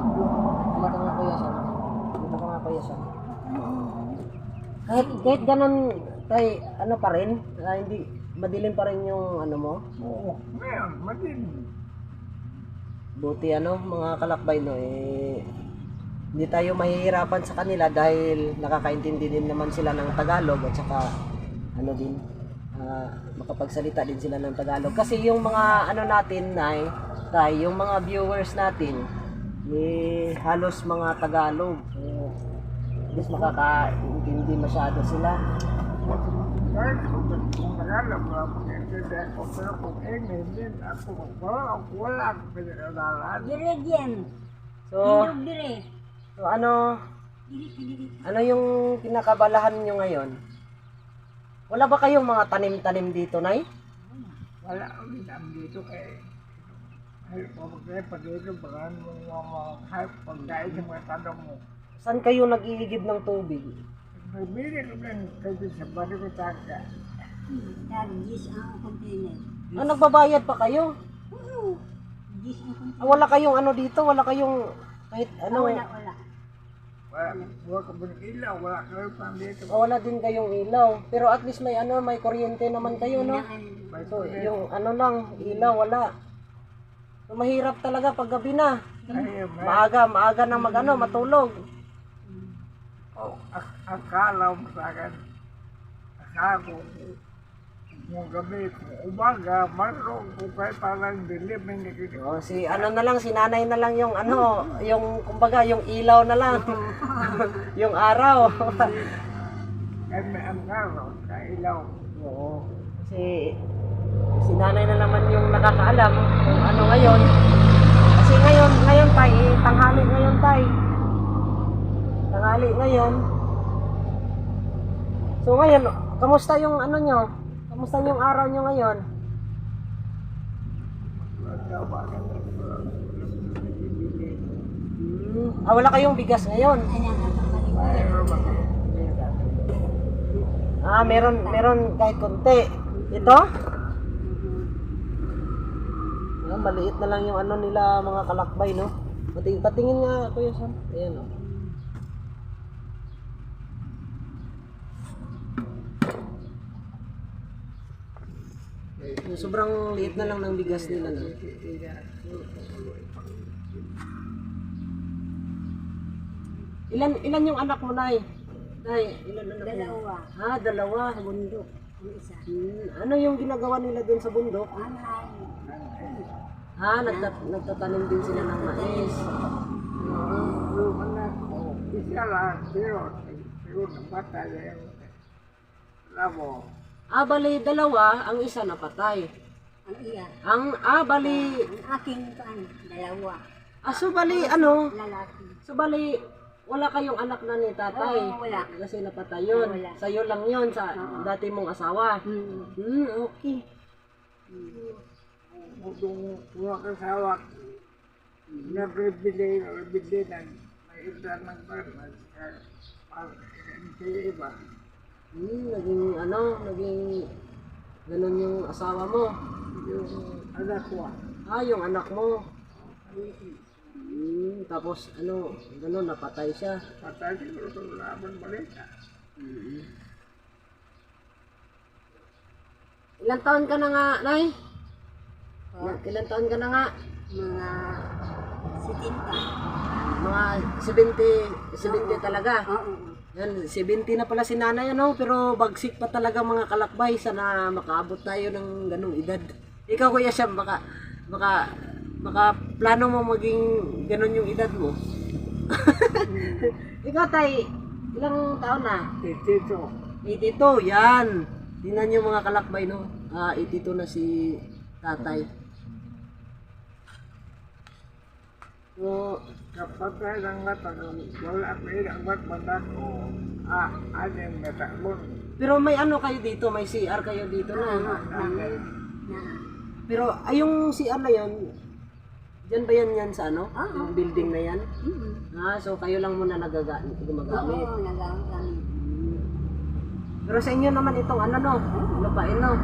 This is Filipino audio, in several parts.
Hindi ka nga kuya Sam. Hindi ka nga kuya Sam. Kahit ganun, tay, ano pa rin, hindi, madilim pa rin yung ano mo. Oo, ngayon, madilim. Buti ano, mga kalakbay no, hindi tayo mahihirapan sa kanila dahil nakakaintindi din naman sila ng Tagalog at saka ano din, makapagsalita din sila ng Tagalog. Kasi yung mga ano natin, Tay, yung mga viewers natin, halos mga Tagalog. So, at least makakaintindi masyado sila. Kahit kung Tagalog, wala akong intindihan ko. Pero kung English din, ako wala akong pinag-aralan. Dire diyan. So, Indog dire. so ano yung kinakabalahan nyo ngayon? Wala ba kayong mga tanim-tanim dito, Nay? Wala ulit ang dito kay ay pagkaya pa dito baka mga hype pagkain sa mga tanong mo. Saan kayo nag-iigib ng tubig? Nagbili ko lang kasi sa bari ko taka. Dari gis ang container. Nagbabayad pa kayo? Oo. Gis ang container. Wala kayong ano dito? Wala kayong kahit ano? Wala. Wala ka ba ng ilaw, wala ka rin pang dito. Wala din kayong ilaw. Pero at least may ano, may kuryente naman kayo, no? So, yung ano lang, ilaw, wala. So, mahirap talaga pag gabi na. Maaga na matulog. Oh, akala mo sa akin, akala ko, yung gabi, kung umaga, marunong ko kahit parang dilim, hindi ko. Oh, si nanay na lang yung ano, yung kumbaga yung ilaw na lang. Yung araw. Kahit may angkaro, kailaw. Oo. Kasi si nanay na naman yung nakakaalam kung ano ngayon. Kasi ngayon tay, tanghali ngayon tay. Tanghali ngayon. So ngayon, kamusta yung ano nyo? Kamusta yung araw nyo ngayon? Wala kayong bigas ngayon? Meron kahit konti. Ito? Maliit na lang yung ano nila mga kalakbay, no? Patingin nga Kuya Sam. Ayan, no? Sobrang liit na lang ng bigas nila, no? Ilan yung anak mo, Nay? Nay, ilan anak mo? Dalawa. Dalawa. Sa bundok. Ang isa. Ano yung ginagawa nila dun sa bundok? Anay. Nagtatanim din sila ng mais. Yung anak ko, isa lang, pero namatay yung labo. Bali dalawa, ang isa napatay. Ang iya. Bali, Ang aking dalawa. so bali, ano? Lalaki. So bali, wala kayong anak na ni tatay. Oo, wala. Kasi napatay yun. Wala. Sa'yo lang yun, sa dati mong asawa. Okay. Kung mga kasawa, nagbibili ng may isa ng barman, hindi iba. Naging ganun yung asawa mo. Yung anak ko, Yung anak mo. Tapos ganun, napatay siya. patay siguro sa laban balita. Ilang taon ka na nga, Nay? Ilang taon ka na nga? Mga 70. Mga 70 talaga. Oo. Yan, 70 na pala si nanay, pero bagsik pa talaga mga kalakbay. Sana makaabot tayo ng ganung edad. Ikaw, Kuya Sam, baka plano mo maging ganun yung edad mo. Ikaw, Tay, ilang taon na? Tito, 82, yan. Tingnan niyo mga kalakbay, no? 82 na si tatay. So, kapatay ng mata, wala ko ilang mata ko, anim na taon. pero may ano kayo dito, may CR kayo dito na. Pero yung CR na yan, dyan ba yan sa ano? Yung building na yan? So kayo lang muna gumagamit. Oo, nagamit kami. Pero sa inyo naman itong lupain, no?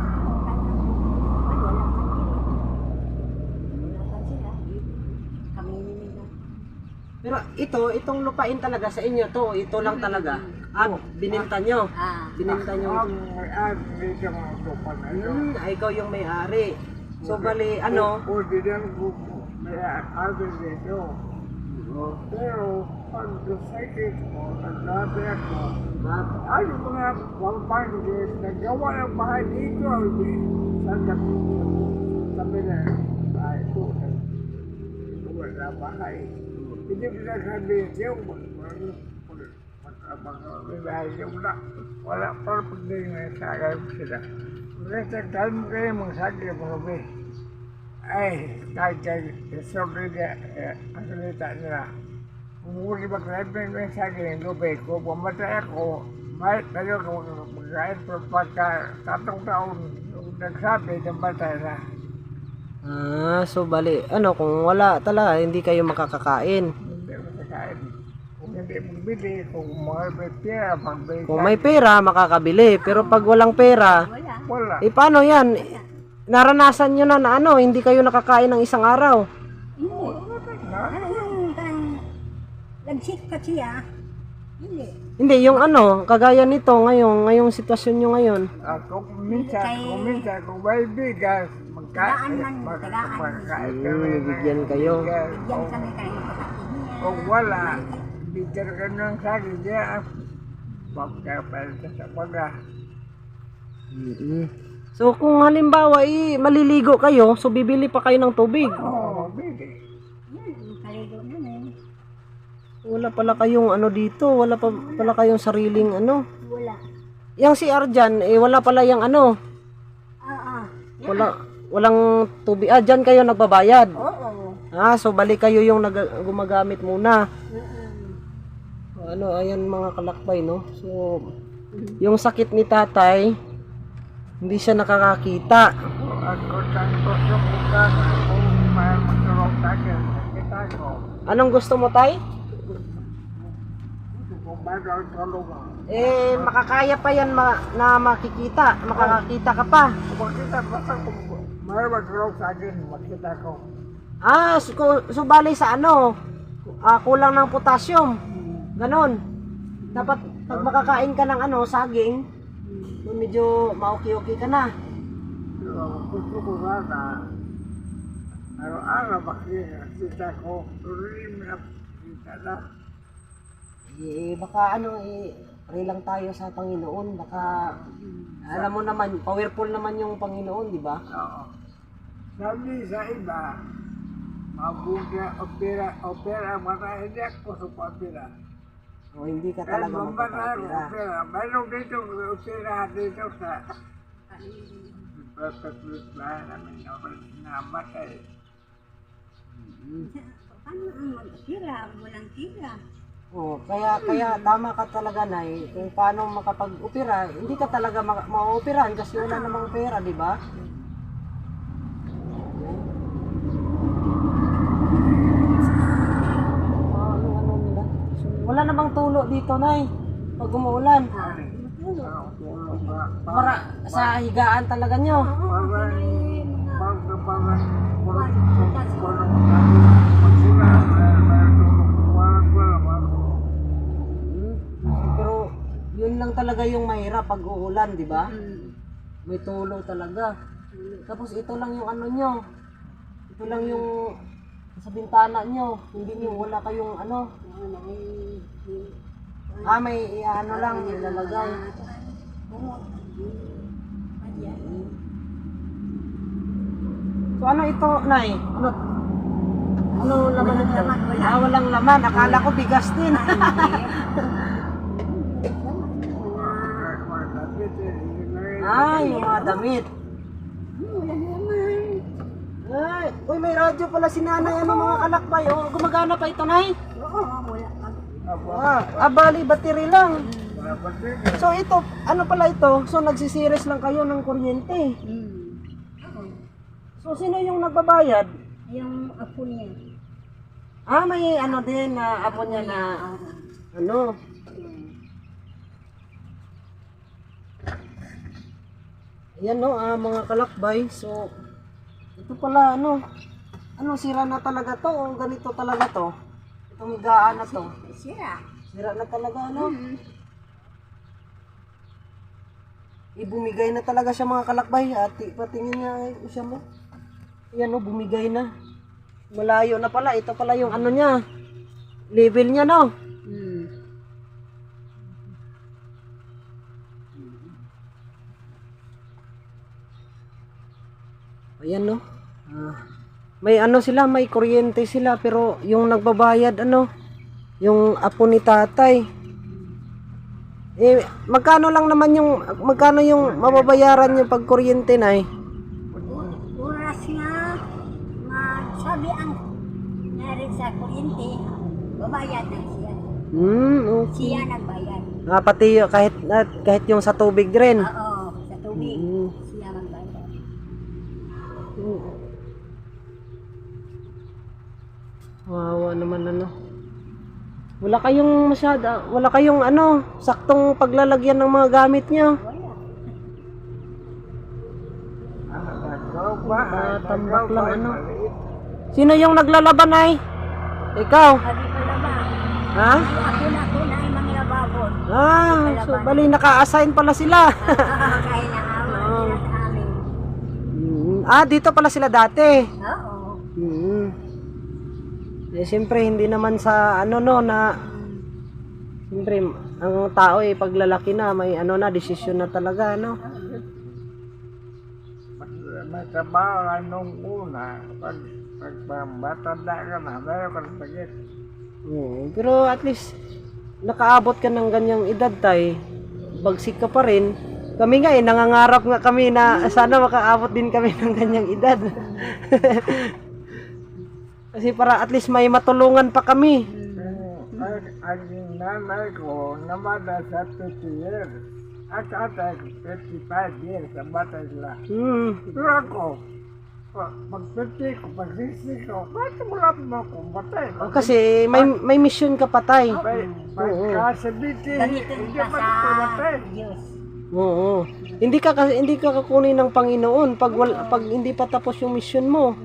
Pero itong lupain talaga sa inyo to, ito lang talaga. Bininta nyo. Bininta nyo. Ang medyo mga sopa na ito. Ikaw yung may-ari. So bali, O di lang ko may alvin dito. Pero, pagkasakit ko, nagsabi ako, ano mga pampanggit, nagawa ng bahay dito, sa tabi na bahay ko, wala bahay. Hindi ko na sabihin yung wala pa pagdating na sa akin sila. Kasi tayo mo kayo mga sagay mga be. Ay, kahit sorry na ang salita nila. Kung muli mag-ripin ko yung sagay ng gabi ko, pumatay ako, may tayo ko magkain pero pagka 3 taon nagsabi ng batay na. So bali, ano, kung wala talaga, hindi kayo makakakain. Hindi ko kakain. Kung hindi magbili, kung may pera, magbili. Kung may pera, makakabili. Pero pag walang pera, Wala. paano yan? Naranasan nyo na ano, hindi kayo nakakain ng isang araw. Nag-sick ka siya. Hindi. Hindi, yung ano, kagaya nito ngayong sitwasyon nyo ngayon. Kung minsan, kung may bigas, magkain kami. Bigyan kayo. Bigyan kami kayo kapatid. Kung wala, bigyan ka ng saging niya. Pagkapalit sa baga. So kung halimbawa maliligo kayo, so bibili pa kayo ng tubig. Oo, bili. Kaligo namin. Wala pala kayong ano dito, wala pa pala kayong sariling ano. Wala. Yang si Arjan, wala pala yung ano, Oo. walang tubig. Dyan kayo nagbabayad. Oo. So balik kayo yung gumagamit muna. Ano, ayan mga kalakbay, no? So, yung sakit ni tatay, hindi siya nakakakita. Ako tanto sa buka, kung may magkaroon sa akin, nakita ko. Anong gusto mo, tay? Kung mayroon tulungan. Makakaya pa yan na makikita. Makakakita ka pa. Kung makita, basta kung may magkaroon sa akin, makita ko. So bali sa ano, kulang ng potassium. Ganon. Dapat pag makakain ka ng ano, saging, medyo ma-okay-okay ka na. Pero gusto ko sana, araw-araw makikita ko, tuloy na makikita na. Baka ano, pray lang tayo sa Panginoon. Baka, alam mo naman, powerful naman yung Panginoon, di ba? Oo. Sabi sa iba, mabuga, opera, mata, hindi ako sa opera. O hindi ka Kaya talaga mamata ako makakapira. opera. Mayroon dito opera dito sa pagkakluslahan namin namatay. Paano ang mag-tira? Walang tira. Kaya tama ka talaga na kung paano makapag-opera, hindi ka talaga ma-operahan kasi wala namang pera, di ba? Ano nila? Wala namang tulo dito, Nay. Pag umuulan. Para sa higaan talaga nyo. Pero yun lang talaga yung mahirap pag uulan, di ba? May tulo talaga. Tapos ito lang yung ano nyo. Ito lang yung sa bintana nyo. Hindi nyo wala kayong ano. May ano lang ilalagay. So ano ito, Nay? Ano laman ito? Walang laman. Akala ko bigas din. Yung mga damit. Ay, uy, may radyo pala si nanay. Ano mga kalakbay? Gumagana pa ito, Nay? Oo, wala. Bali, battery lang. So ito, ano pala ito? So nagsisiris lang kayo ng kuryente. So sino yung nagbabayad? Yung apo niya. May ano din na apo niya na ano. Yan no, mga kalakbay. So ito pala ano sira na talaga to o ganito talaga to? Itong higaan na to. Sira. Sira na talaga ano? Bumigay na talaga siya mga kalakbay. Patingin niya siya mo. Yan o, bumigay na. Malayo na pala. Ito pala yung ano niya. Level niya no. Ayan no. May ano sila, may kuryente sila pero yung nagbabayad ano, yung apo ni tatay. Magkano yung mababayaran niyo pag kuryente na Oras nga, sabi ang narin sa kuryente, babayad na siya. Okay. Siya nagbayad. Pati kahit yung sa tubig rin. Oo, sa tubig, siya magbayad. Wawa naman ano. Wala kayong ano, saktong paglalagyan ng mga gamit niyo. Tambak lang ano. Sino yung naglalaban ay? Ikaw? Sabi ko naman, Ha? ako na ay mga lababon. So bali naka-assign pala sila. Kaya na awan sila sa amin. Dito pala sila dati. Oo. Siyempre hindi naman sa ano no na siyempre ang tao paglalaki na may ano na desisyon na talaga no. May trabaho ka nung una, pag matanda ka na, meron ka ng sakit. Pero at least nakaabot ka ng ganyang edad tay. Bagsik ka pa rin. Kami nga nangangarap nga kami na sana makaabot din kami ng ganyang edad. Kasi para at least may matulungan pa kami. Ang nanay ko, namada sa 50 years. At atay, 55 years, ang bata sila. Pero ako, pag-50 ko, pag-60 ko, bakit wala mo akong batay? Kasi may mission ka pa tay. Pagkasabiti, Ganito hindi ka pa sa ito batay. Diyos. Oo. Hindi ka kukunin ng Panginoon pag hindi pa tapos yung mission mo.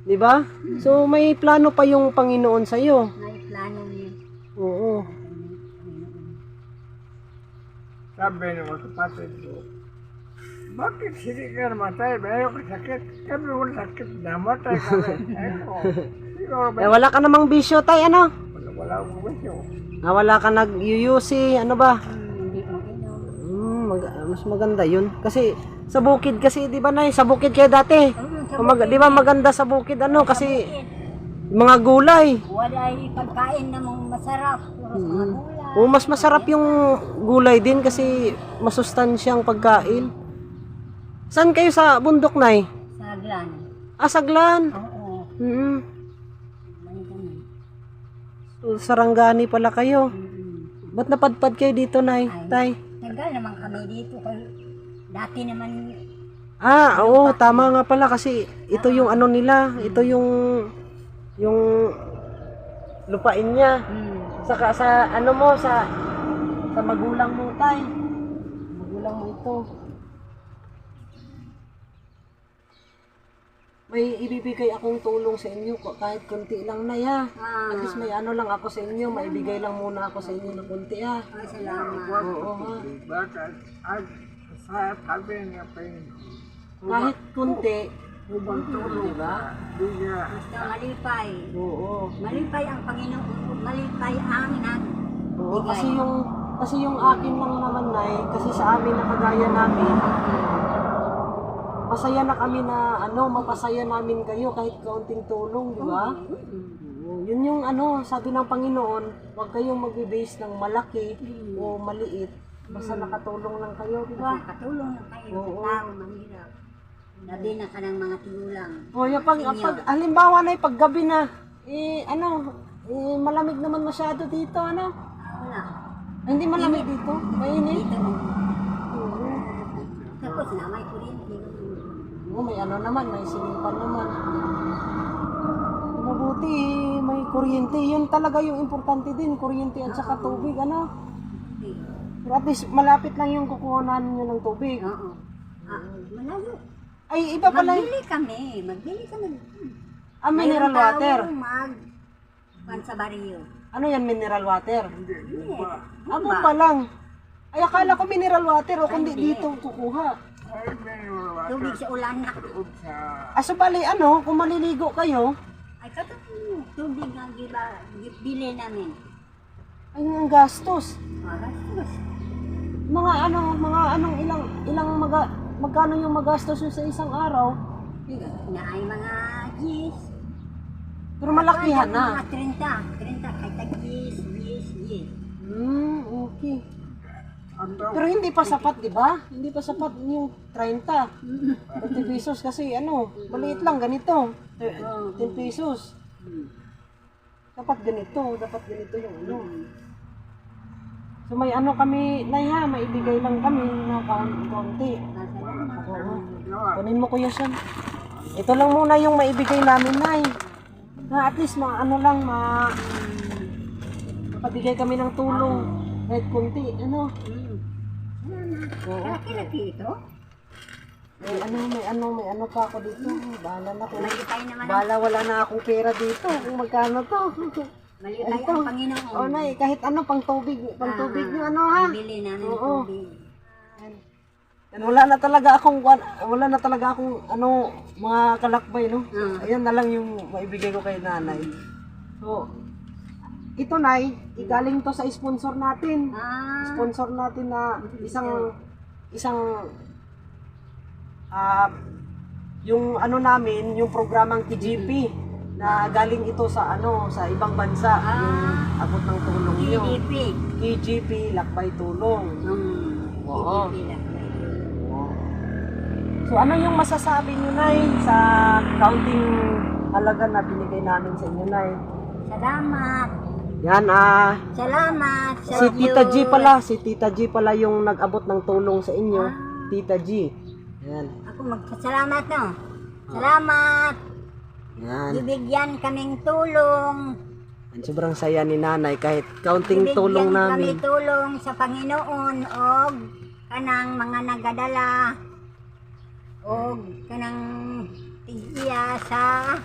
'Di ba? So may plano pa yung Panginoon sa iyo. May plano niya. Oo. Sabi ng mga kapatid ko, bakit hindi ka namatay? Mayroon ka sakit. Kami wala sakit. Namatay kami. Siguro ba? Wala ka namang bisyo tay ano? Wala akong wisyo. Wala ka nag-UUC, ano ba? Hindi mo inom. Mas maganda 'yun kasi sa bukid kasi 'di ba nay? Sa bukid kayo dati. Di ba maganda sa bukid ano kasi mga gulay. Wala pagkain na mong masarap. Puro mga gulay. Mas masarap yung gulay din kasi masustansyang pagkain. Saan kayo sa bundok, Nay? Saglan. Saglan. Oo. May ganun. So, Sarangani pala kayo. Ba't napadpad kayo dito, Nay? Tay? Tagal naman kami dito. Dati naman Oo, tama nga pala kasi ito yung ano nila, ito yung lupain niya. Saka sa ano mo sa magulang mo tay. Magulang mo ito. May ibibigay akong tulong sa inyo kahit konti lang na ya. At least may ano lang ako sa inyo, maibigay lang muna ako sa inyo ng konti salamat. Oo ha. Bakit? Sa sabi niya pa yun. Kahit konti, Ubang tulong diba? Diga. Basta malipay. Oo. Malipay ang Panginoon. Malipay ang Oo, kasi yung akin lang naman kasi sa amin na kagaya namin, masaya na kami na mapasaya namin kayo kahit kaunting tulong, di ba? Yun yung sabi ng Panginoon, huwag kayong magbe-base ng malaki o maliit, basta nakatulong lang kayo, di ba? Nakatulong lang kayo Oo. sa tao mahirap. Labi na ka ng mga tigulang. Yung pag halimbawa na paggabi na, malamig naman masyado dito, Wala. Hindi malamig dito, mainit. Dito. Tapos na may kuryente. May naman, may silimpan naman. Mabuti, may kuryente. Yun talaga yung importante din, kuryente at saka tubig, Pero at least malapit lang yung kukuhanan nyo ng tubig. Oo. Malayo. Ay, iba pala. Magbili kami. Mineral water. Pan sa bariyo. Ano yan, mineral water? Ano Pa lang. Ay, akala ko mineral water o kundi dito kukuha. Ay, may Tubig sa ulan na. So bali, kung maliligo kayo, Ay, tubig na bili namin. ay ang gastos. Gastos. Magkano yung magastos nyo sa isang araw? Na ay mga gis. Pero malakihan na. Mga 30 kahit tag gis. Okay. Pero hindi pa sapat, di ba? Hindi pa sapat yung 30. 30 pesos kasi ano, maliit lang ganito. 10 pesos. Dapat ganito yung ano. So may ano kami, Nay ha, maibigay lang kami na konti. Oo. Kunin mo Kuya Sam. Ito lang muna yung maibigay namin, Nay. Na at least ano lang, mapabigay kami ng tulong. Kahit konti, ano. Oo. Laki-laki ito. May ano pa ako dito. Bahala na ko. Malipay naman. Bahala, wala na akong pera dito. Kung magkano to. Malipay ang Panginoon. Oh, Nay, kahit ano, pang tubig yung ano ha. Bili namin Oo. tubig. Yan, wala na talaga akong ano, mga kalakbay, no? Ayan na lang yung maibigay ko kay nanay. So, ito Nay, igaling to sa sponsor natin. Sponsor natin na isang yung ano namin, yung programang KGP na galing ito sa ano, sa ibang bansa, yung abot ng tulong niyo. KGP, Lakbay Tulong. Oo. So ano yung masasabi niyo, Nay, sa counting halaga na binigay namin sa inyo, Nay? Salamat. Yan, Salamat sa si Tita G pala yung nag-abot ng tulong sa inyo. Tita G. Yan. Ako magpasalamat, no? Salamat. Yan. Bibigyan kaming tulong. Sobrang saya ni nanay kahit kaunting tulong namin. Bibigyan kami tulong sa Panginoon o kanang mga nagadala o kanang tigiya sa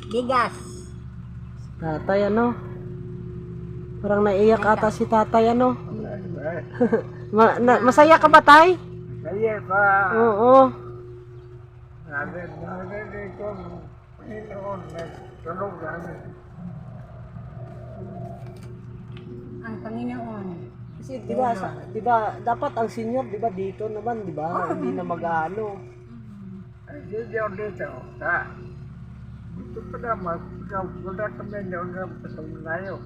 bigas. Tatay, ano? Parang naiyak ata si tatay, ano? Masaya ka ba, tay? Kaya pa, Oo. natin ko, Panginoon, nagtulog namin. Ang Panginoon. Kasi di ba dapat ang senior, di ba dito naman, di ba? Hindi na mag-ano. Ay, dito, gusto pa naman, wala kami doon na patunayo.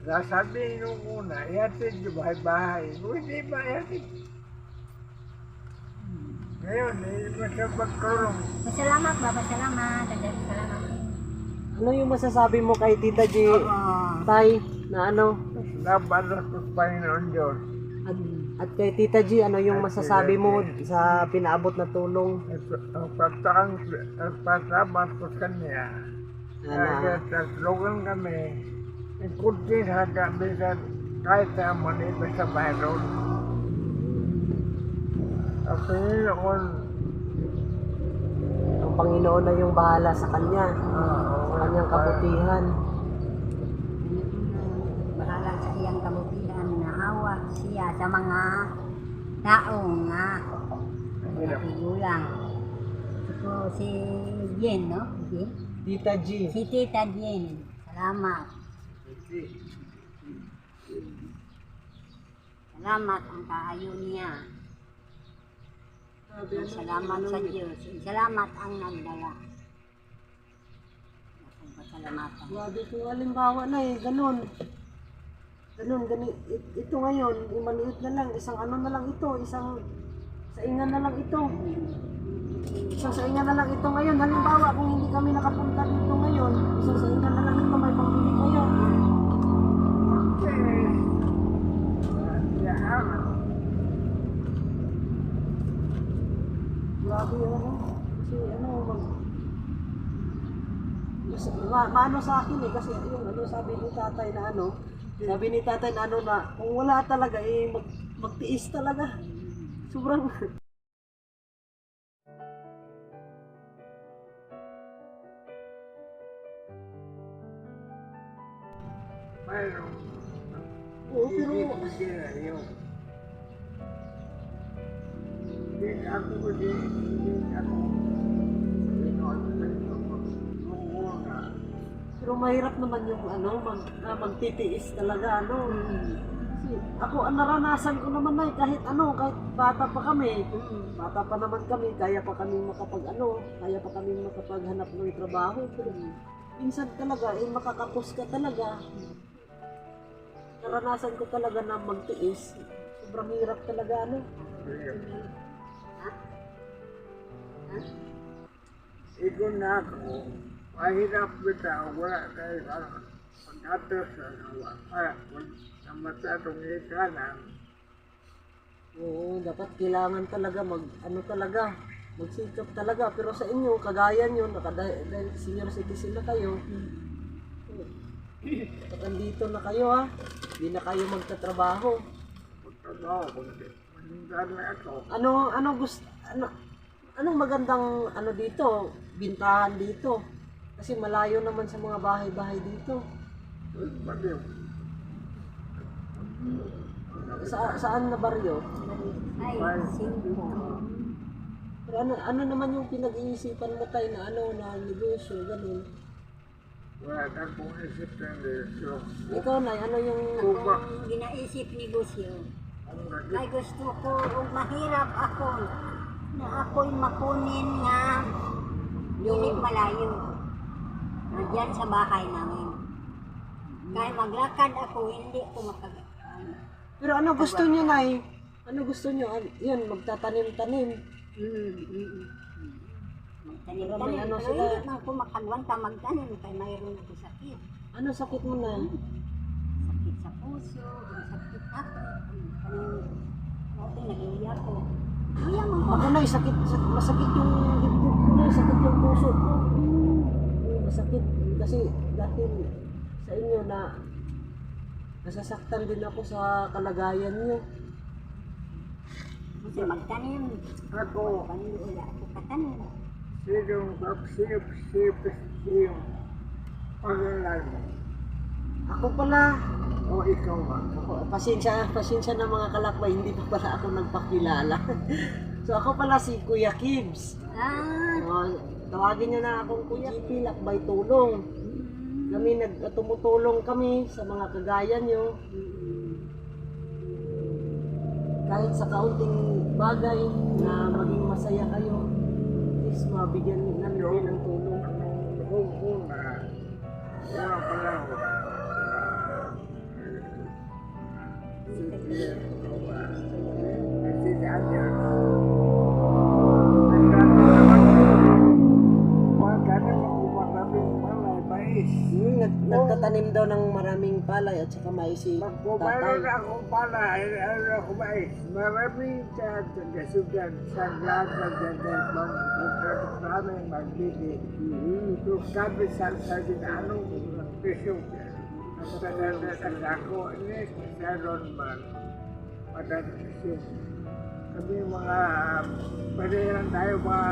Sabi nung una, ihatid yung bahay-bahay. Hindi ba ihatid? Ngayon, masya magkulong. Salamat, Baba. Salamat. Salamat. Ano yung masasabi mo kay Tita G, tay, na ano? Laban na sa Panginoon Diyos. At kay Tita G, ano yung masasabi mo sa pinaabot na tulong? Ang pasalamat ko sa kanya. Kaya tatulungan kami. Ikutin sa kabisan kahit sa maniba sa Mayroon. Ang Panginoon, Ang Panginoon na yung bahala sa kanya, sa kanyang kabutihan. Bahala sa iyang kabutihan, naawa siya sa mga taong nga natigulang. Ito si Jen, no? Tita G. Si Tita Jen. Salamat. Salamat ang kaayo niya. Salamat sa Diyos. Salamat ang nagdala. Pasalamatan. Grabe kung halimbawa na ganun. Ito ngayon, maliit na lang, isang ano na lang ito, isang saingan na lang ito. Isang saingan na lang ito ngayon. Halimbawa, kung hindi kami nakapunta dito ngayon, isang saingan na lang ito, may pambili kayo. Grabe ano, kasi maano sa akin kasi yung sabi ni tatay na na kung wala talaga magtiis talaga. Sobrang mayroon. Oo, pero Hindi ako. pero mahirap naman yung magtitiis talaga Kasi ako, ang naranasan ko naman na kahit ano, kahit bata pa kami. Bata pa naman kami, kaya pa kami kaya pa kami makapaghanap ng trabaho. Pero minsan talaga, makakapos ka talaga. Naranasan ko talaga na magtiis. Sobrang hirap talaga, Ikaw na ako, mahirap kita, wala tayo pag-atos sa nawa. Kaya, huwag na masyadong ikanan. Oo, dapat kailangan talaga magsikap talaga. Pero sa inyo, kagaya nyo, dahil senior citizen na kayo, kapag andito na kayo hindi na kayo magtatrabaho. Magtrabaho, kundi manindan na ako. Anong magandang dito, bintahan dito? Kasi malayo naman sa mga bahay-bahay dito. Baliw. Saan na baryo? Ay, simple. Pero ano naman yung pinag-iisipan mo tayo na negosyo, ganun? Wala na kong isip na negosyo. Ikaw na, ano yung... Kung ginaisip negosyo, ay gusto ko, kung mahirap ako, na ako'y makunin nga dili malayo. Diyan sa bahay namin. Kaya maglakad ako, hindi ko makagakaan. Pero ano gusto nyo, Nay? Ano gusto nyo? Yun, magtatanim-tanim. Magtanim-tanim, Ano pero sila? hindi man ko makagwanta magtanim, kaya mayroon ako sakit. Ano sakit mo, Nay? Sakit sa puso, sakit ako. Dati nag-iiyak ko. Iyak mo Ako, Nay, masakit yung dibdib ko, Nay. Sakit yung puso ko. Masakit. Kasi dati sa inyo na nasasaktan din ako sa kalagayan nyo. Kasi magtanim. Ako, Wala ako katanim. sinong pangalan mo? Ako pala, O ikaw ba? pasensya na mga kalakbay, hindi pa pala ako nagpakilala. So ako pala si Kuya Kibs. Tawagin niyo na akong Kuya GP, Lakbay Tulong. Kami tumutulong kami sa mga kagaya niyo. Kahit sa kaunting bagay na maging masaya kayo, please mabigyan namin kayo ng tulong. Noong una pala ako. Nagtatanim daw ng maraming palay at saka mais si Magpumayroon tatay. akong pala, ano ako ba maraming kasugan sa lahat ng gandang magpupunta namin magbili. So sabi sa ginanong presyo, ang tanang ako, sa ron man, madadasyon. Kami mga, parehan tayo mga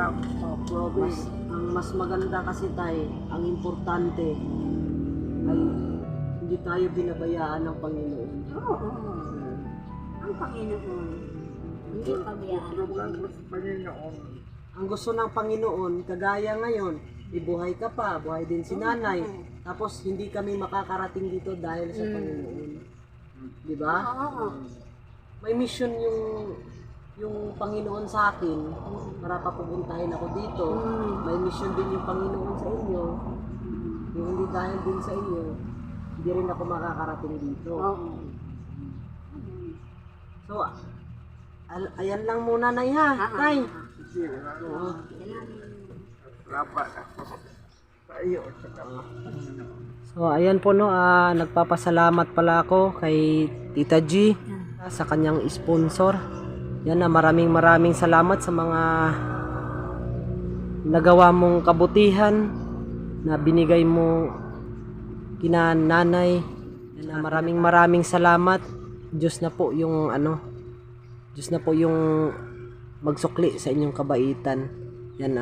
province. Ang mas maganda kasi tayo, ang importante ay hindi tayo binabayaan ng Panginoon. Oo. Ang Panginoon. Hindi pabayaan. Tulungan mo sa Panginoon. Ang gusto ng Panginoon, kagaya ngayon, ibuhay ka pa, buhay din si nanay. Tapos hindi kami makakarating dito dahil sa Panginoon. Di ba? Oo. May mission yung Panginoon sa akin para papupuntahin ako dito. May mission din yung Panginoon sa inyo. Yung hindi dahil din sa inyo, hindi rin ako makakarating dito. Oo. So, ayan lang muna, Nay, ha? Nay. Sige, wala Oo. dapat ako sa iyo sa Panginoon. So, ayan po, no, nagpapasalamat pala ako kay Tita G sa kanyang sponsor. Yan na, maraming salamat sa mga nagawa mong kabutihan na binigay mo kina nanay. Yan na, maraming salamat. Diyos na po yung Diyos na po yung magsukli sa inyong kabaitan. Yan,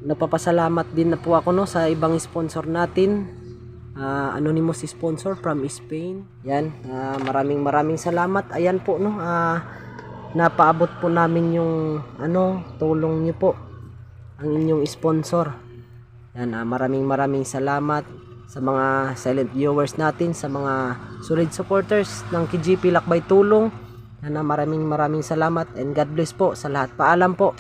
nagpapasalamat din na po ako, no, sa ibang sponsor natin. Anonymous sponsor from Spain. Yan, maraming salamat. Ayan po, no, napaabot po namin yung tulong niyo po, ang inyong sponsor. Yan, maraming salamat sa mga silent viewers natin, sa mga solid supporters ng KGP Lakbay Tulong. Na maraming salamat and God bless po sa lahat. Paalam po.